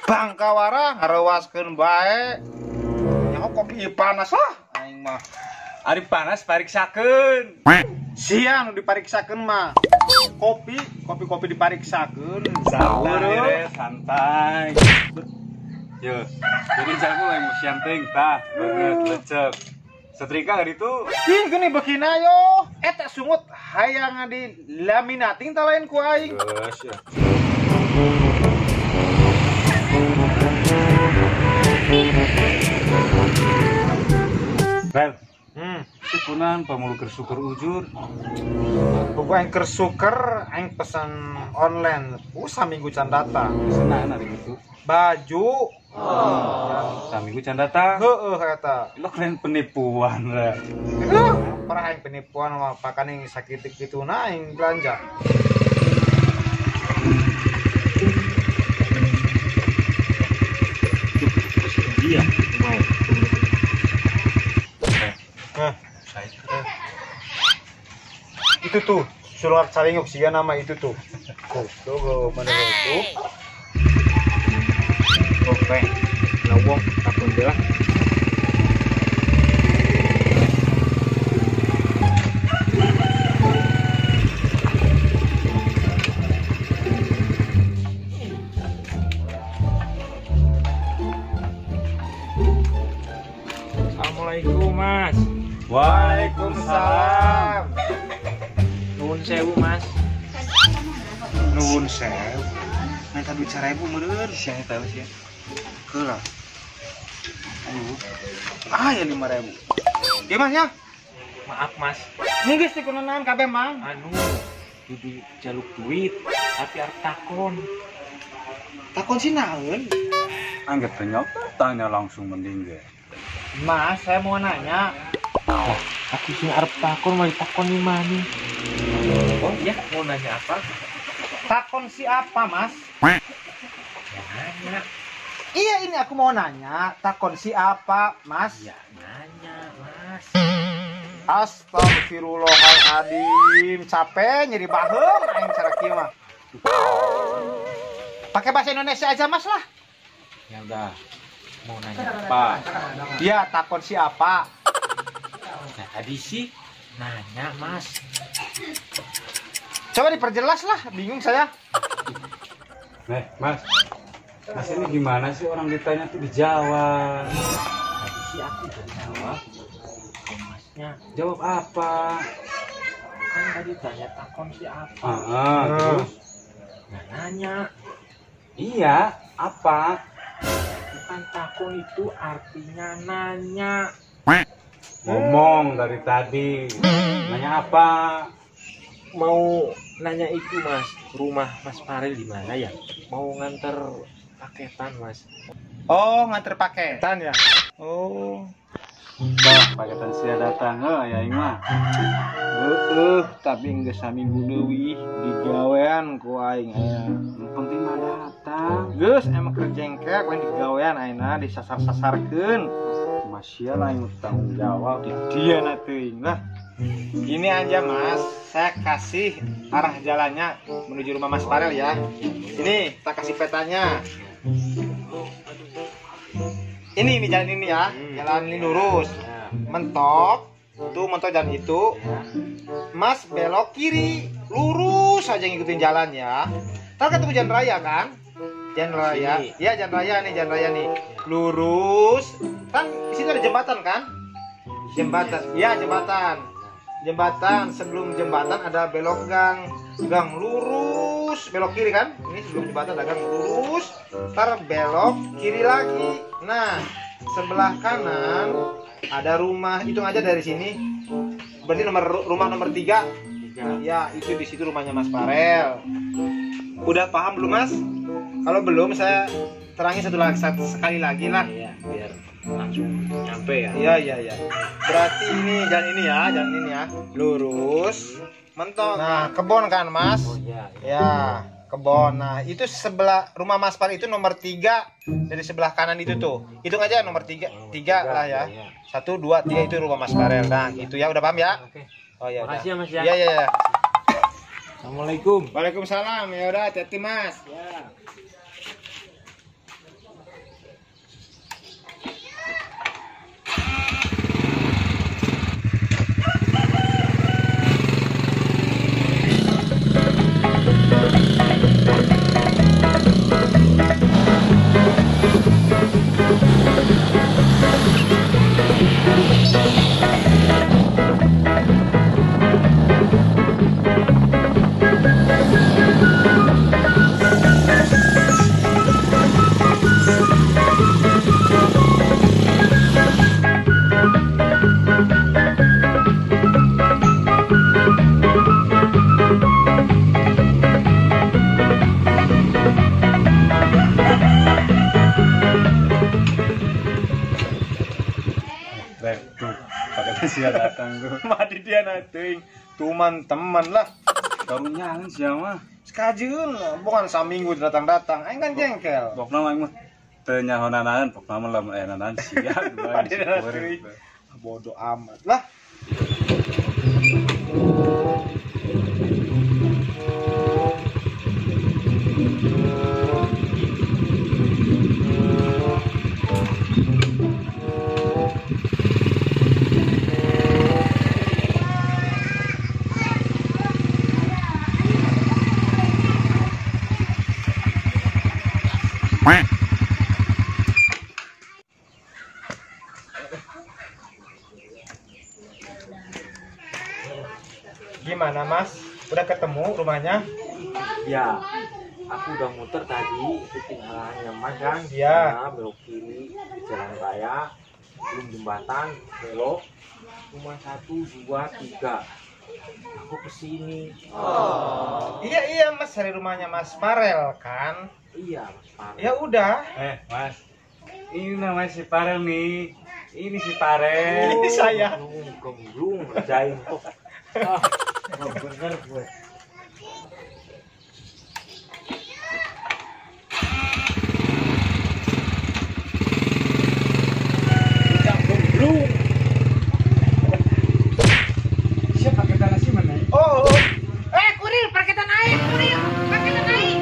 Bangkawara ngarawaskeun bae. Nyaho kopi panas lah aing mah. Ari panas pariksakeun. Sia nu dipariksakeun mah. Kopi dipariksakeun. Sabar santai. Yo, jadi jago yang musian ting tah, banget lecek. Setrika gak itu? Ih, gini begina yo. Eta sungut hayang di laminating talain ku aing. Geus ya. Bel, sepunan pamulu kersuker ujur. Buku aing kersuker aing pesan online. Saminggu can datang. Senang hari itu. Baju. Saminggu can datang. Heeh eta. Lo keren penipuan lah. Parah aing penipuan mah pakane sakit kituna aing belanja. Iya, mau. Itu tuh surat salinguk siga nama itu tuh. Tuh mana itu? Oke, lawong takun dia. Assalamualaikum Mas. Waalaikumsalam. Nuhun sewu Mas. Nuhun sewu. Minta duit 1.000 meureun. Saya tahu sih. Heula. Ya 5.000. Dia Mas ya? Maaf Mas. Ini geus dikunanan kabeh Mang. Anu, dudu jaluk duit, tapi arep takon. Takon si naeun? Anggap tanya langsung mending ge. Mas, saya mau nanya. Aku sih arep takon mau takon di mana? Oh iya, mau nanya apa? Takon si apa, Mas? Ya nanya. Iya, ini aku mau nanya. Takon si apa, Mas? Ya nanya, Mas. Astagfirullahaladzim. Capek nyeri baheum aing cara kieu mah. Pakai bahasa Indonesia aja, Mas lah. Ya udah. Mau nanya apa? Iya, takon si apa? Nah, tadi sih nanya, Mas. Coba diperjelas lah, bingung saya. Mas. Mas ini gimana sih orang ditanya tuh dijawab? Tadi sih aku udah jawab. Masnya Jawab apa? kan tadi tanya takon si apa? Terus? Nah, nanya. Iya, apa? Bukan takon itu artinya nanya. Ngomong dari tadi. Nanya apa? Mau nanya itu Mas, rumah Mas Farel di mana ya? Mau nganter paketan Mas. Oh, nganter paketan ya? Oh. Paketan sia datang ya Ing mah. Tapi geus saminggu leuwih digawean ku aing aya. Yang penting mah datang. Geus emang kerjengke ku digawean ayeuna disasar-sasarkeun. Masya lah yang tanggung jawab. Dia na teuing lah. Gini aja Mas, saya kasih arah jalannya menuju rumah Mas Farel ya. Ini, tak kasih petanya. Ini jalan ini ya, jalan ini lurus. Mentok, tuh mentok jalan itu. Mas belok kiri, lurus aja ngikutin jalan ya. Ntar ketemu jalan raya kan? Jalan raya, ya jalan raya nih, lurus. Kan di situ ada jembatan kan? Jembatan, ya jembatan. Sebelum jembatan ada belok gang lurus, belok kiri kan? Ini sebelum jembatan ada gang lurus, ntar belok kiri lagi. Nah, sebelah kanan ada rumah, hitung aja dari sini. Berarti rumah nomor 3. Ya, itu di situ rumahnya Mas Farel. Udah paham belum Mas? Kalau belum saya terangin sekali lagi lah. Iya, biar langsung nyampe ya. Iya. Berarti ini jalan ini ya. Lurus, mentok. Nah, kebon kan, Mas? Oh iya. Ya, kebon. Nah, itu sebelah rumah Mas Farel itu nomor 3 dari sebelah kanan itu tuh. Hitung aja nomor 3 lah ya. 1 2 3 itu rumah Mas Farel. Nah, itu ya udah paham ya? Oke. Oh ya. Makasih ya Mas ya. Iya. Assalamualaikum. Waalaikumsalam. Ya udah, hati-hati Mas. Ya. Waduh, pakai dia datang tuh. Madi dia nanti teman lah. Baru nyanyi siapa? Sekajun bukan saminggu datang-datang. Aing kan jengkel. Pokoknya mah mah tanya honanan, pokoknya mah lama nanan siap. Madi dia nanti. Bodoh amat lah. Gimana Mas? Udah ketemu rumahnya? Ya, aku udah muter tadi, ikutin arahannya Mas kan. Iya. Nah, belok kiri, jalan raya, belum jembatan, belok. Rumah 1, 2, 3. Aku kesini. Iya Mas, dari rumahnya Mas Farel kan? Iya, Mas Farel. Ya udah. Mas. Ini namanya si Parel nih. Ini si Parel. Ini saya. Gemblung, ngerjain kok. Ah, nggak bener gue. Udah gemblung. Siapa pakai nasi mana? Oh. Kurir, paketan air, kurir, paketan air.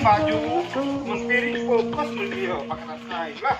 Baju, menspiring fokus dia pakai air lah.